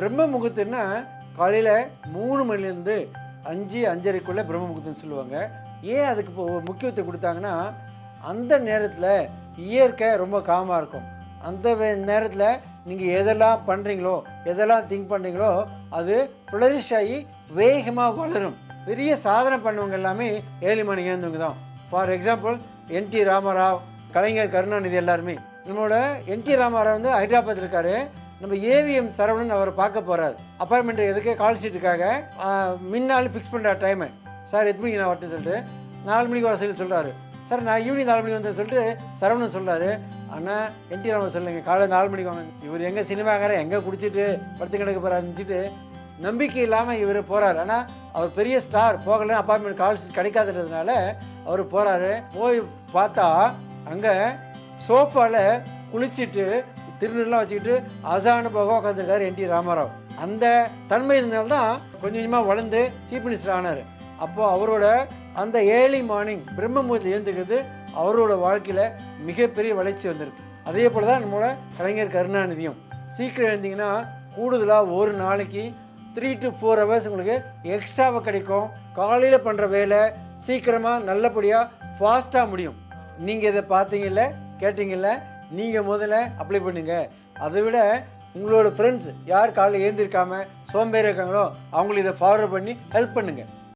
பிரம்ம முகூர்த்தம்னா காலையில் 3 மணிலேருந்து 5:30க்குள்ளே பிரம்ம முகூர்த்தம்னு சொல்லுவாங்க. ஏன் அதுக்கு இப்போ முக்கியத்துவம் கொடுத்தாங்கன்னா, அந்த நேரத்தில் இயற்கை ரொம்ப காமாக இருக்கும். அந்த நேரத்தில் நீங்கள் எதெல்லாம் பண்ணுறீங்களோ, எதெல்லாம் திங்க் பண்ணுறீங்களோ, அது ஃப்ளரிஷ் ஆகி வேகமாக வளரும். பெரிய சாதனை பண்ணவங்க எல்லாமே ஏர்லி மார்னிங் எழுந்தவங்க தான். ஃபார் எக்ஸாம்பிள் என்டி ராமராவ், கலைஞர் கருணாநிதி எல்லாருமே. நம்மளோட என்டி ராமராவ் வந்து ஹைதராபாத் இருக்கார். நம்ம ஏவிஎம் சரவணன் அவர் பார்க்க போகிறார். அப்பாயின்மெண்ட் எதுக்கு கால் ஷீட்டுக்காக முன்னாள் ஃபிக்ஸ் பண்ணுற டைமு. சார் எத்தனை மணிக்கு நான் வரட்டுன்னு சொல்லிட்டு 4 மணிக்கு வர சொல்லி சொல்கிறாரு. சார் நான் ஈவினிங் 4 மணிக்கு வந்து சொல்லிட்டு சரவணன் சொல்கிறாரு. ஆனால் என்டி ராமராவ் சொல்லுங்க காலையில் 4 மணிக்கு வாங்க. இவர் எங்கே சினிமாக்காரன் எங்கே குடிச்சிட்டு படுத்து கிடக்க போகிறாருன்னுச்சிட்டு நம்பிக்கை இல்லாமல் இவர் போகிறார். ஆனால் அவர் பெரிய ஸ்டார், போகலன்னு அப்பாயின்மெண்ட் கால் ஷீட் கிடைக்காதுன்றதுனால அவர் போகிறாரு. போய் பார்த்தா அங்கே சோஃபாவில் குளிச்சுட்டு திருநெல்லாம் வச்சுக்கிட்டு அசான போக உட்காந்துருக்காரு என்டி ராமராவ். அந்த தன்மை இருந்தால்தான் கொஞ்சம் கொஞ்சமாக வளர்ந்து சீஃப் மினிஸ்டர் ஆனார். அப்போது அவரோட அந்த ஏர்லி மார்னிங் பிரம்ம முகூர்த்தத்தில் எழுந்துக்கிறது அவரோட வாழ்க்கையில் மிகப்பெரிய வளர்ச்சி வந்திருக்கு. அதே போல் தான் நம்மளோட கலைஞர் கருணாநிதியும் சீக்கிரம் எழுந்திங்கன்னா கூடுதலாக ஒரு நாளைக்கு 3 to 4 hours உங்களுக்கு எக்ஸ்ட்ராவாக கிடைக்கும். காலையில் பண்ணுற வேலை சீக்கிரமாக நல்லபடியாக ஃபாஸ்ட்டாக முடியும். நீங்கள் இதை பார்த்தீங்கல்ல, கேட்டீங்கல்ல, நீங்கள் முதல்ல அப்ளை பண்ணுங்க. அதை விட உங்களோட ஃப்ரெண்ட்ஸ் யார் காலையில் ஏந்திருக்காமல் சோம்பேறி இருக்காங்களோ அவங்களுக்கு இதை ஃபார்வர்ட் பண்ணி ஹெல்ப் பண்ணுங்கள்.